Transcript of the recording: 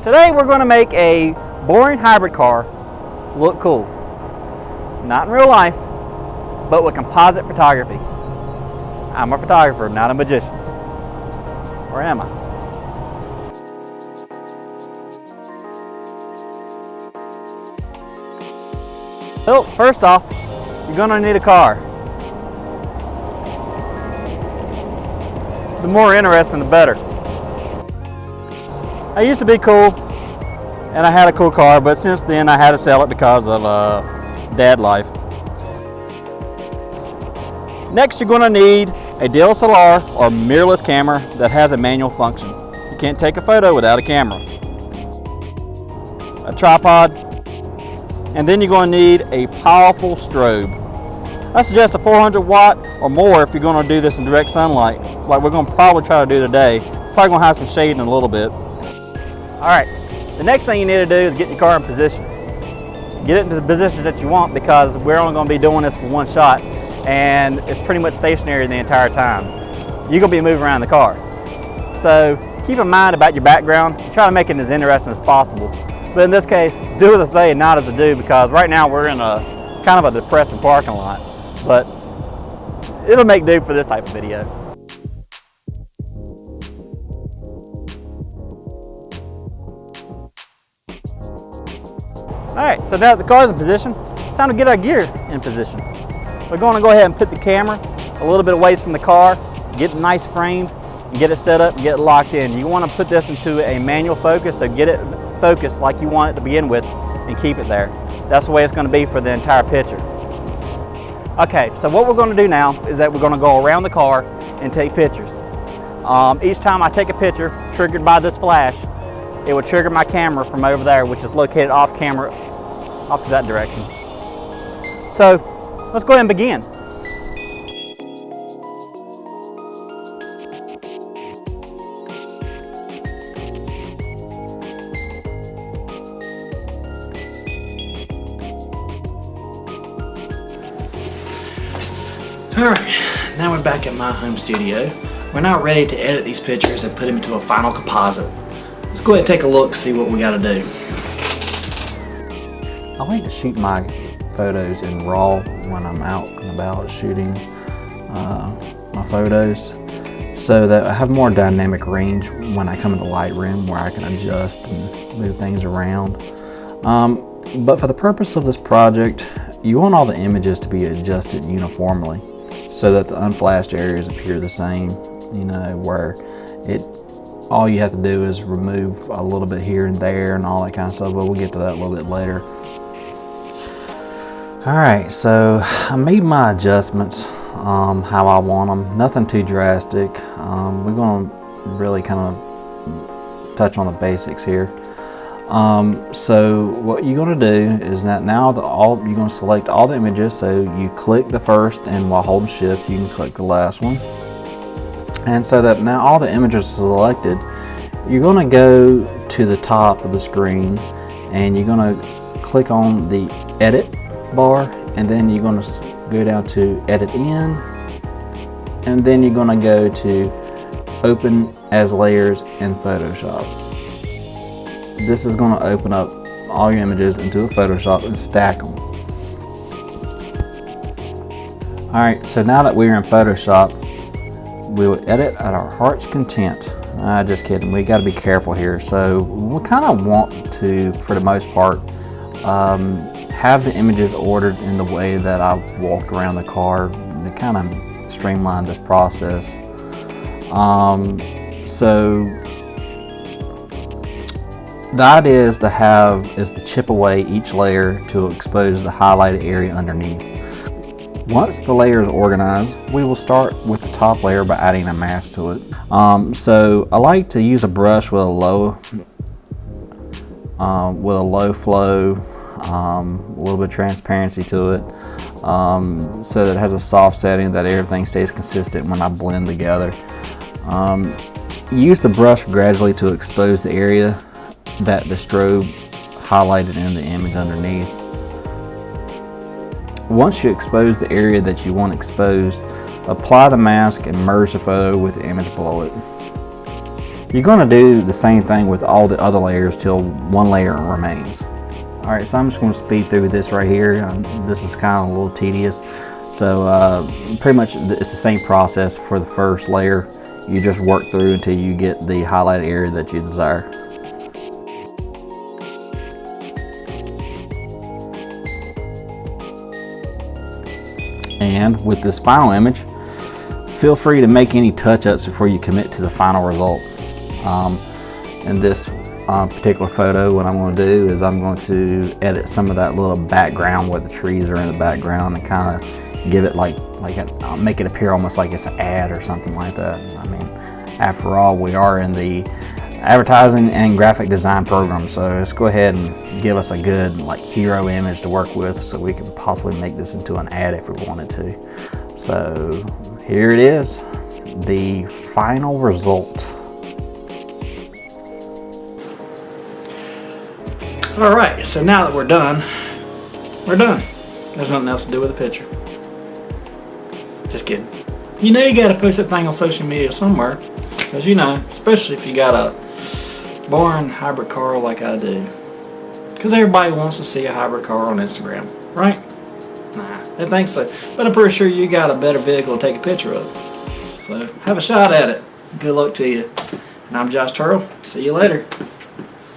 Today we're going to make a boring hybrid car look cool. Not in real life, but with composite photography. I'm a photographer, not a magician. Or am I? Well, first off, you're going to need a car. The more interesting, the better. I used to be cool, and I had a cool car, but since then I had to sell it because of dad life. Next, you're going to need a DSLR or mirrorless camera that has a manual function. You can't take a photo without a camera. A tripod, and then you're going to need a powerful strobe. I suggest a 400 watt or more if you're going to do this in direct sunlight, like we're going to probably try to do today. Probably going to have some shade in a little bit. All right, the next thing you need to do is get your car in position. Get it into the position that you want, because we're only going to be doing this for one shot, and it's pretty much stationary the entire time. You're going to be moving around the car. So keep in mind about your background. Try to make it as interesting as possible. But in this case, do as I say and not as I do, because right now we're in a kind of a depressing parking lot. But it'll make do for this type of video. Alright, so now that the car's in position, it's time to get our gear in position. We're going to go ahead and put the camera a little bit away from the car, get it nice framed, and get it set up and get it locked in. You want to put this into a manual focus, so get it focused like you want it to begin with and keep it there. That's the way it's going to be for the entire picture. Okay, so what we're going to do now is that we're going to go around the car and take pictures. Each time I take a picture triggered by this flash, it will trigger my camera from over there, which is located off camera, off to that direction. So let's go ahead and begin. Alright, now we're back at my home studio. We're now ready to edit these pictures and put them into a final composite. Let's go ahead and take a look, see what we got to do. I like to shoot my photos in RAW when I'm out and about shooting my photos, so that I have more dynamic range when I come into Lightroom, where I can adjust and move things around. But for the purpose of this project, you want all the images to be adjusted uniformly, so that the unflashed areas appear the same, you know, where all you have to do is remove a little bit here and there and all that kind of stuff, but we'll get to that a little bit later. Alright, so I made my adjustments how I want them, nothing too drastic. We're going to really kind of touch on the basics here. So what you're going to do is that now you're going to select all the images. So you click the first, and while holding shift you can click the last one, and so that now all the images are selected, you're going to go to the top of the screen and you're going to click on the edit bar, and then you're going to go down to edit in, and then you're going to go to open as layers in Photoshop. This is going to open up all your images into a Photoshop and stack them. Alright, so now that we're in Photoshop, we will edit at our heart's content. Just kidding, we got to be careful here. So we kind of want to, for the most part, have the images ordered in the way that I've walked around the car to kind of streamline this process. So the idea is to chip away each layer to expose the highlighted area underneath. Once the layer is organized, we will start with the top layer by adding a mask to it. So I like to use a brush with a low flow, a little bit of transparency to it, so that it has a soft setting, that everything stays consistent when I blend together. Use the brush gradually to expose the area that the strobe highlighted in the image underneath. Once you expose the area that you want exposed, apply the mask and merge the photo with the image below it. You're going to do the same thing with all the other layers till one layer remains. Alright, so I'm just going to speed through this right here. This is kind of a little tedious. So pretty much it's the same process for the first layer. You just work through until you get the highlighted area that you desire. And with this final image, feel free to make any touch-ups before you commit to the final result. In this particular photo, what I'm going to do is I'm going to edit some of that little background where the trees are in the background and kind of give it make it appear almost like it's an ad or something like that. I mean, after all, we are in the advertising and graphic design program, so let's go ahead and give us a good hero image to work with so we can possibly make this into an ad if we wanted to. So here it is, the final result. Alright, so now that we're done, we're done. There's nothing else to do with the picture. Just kidding. You know you gotta post that thing on social media somewhere. Because you know, especially if you got a boring hybrid car like I do. Because everybody wants to see a hybrid car on Instagram, right? Nah, I think so. But I'm pretty sure you got a better vehicle to take a picture of. So have a shot at it. Good luck to you. And I'm Josh Turtle. See you later.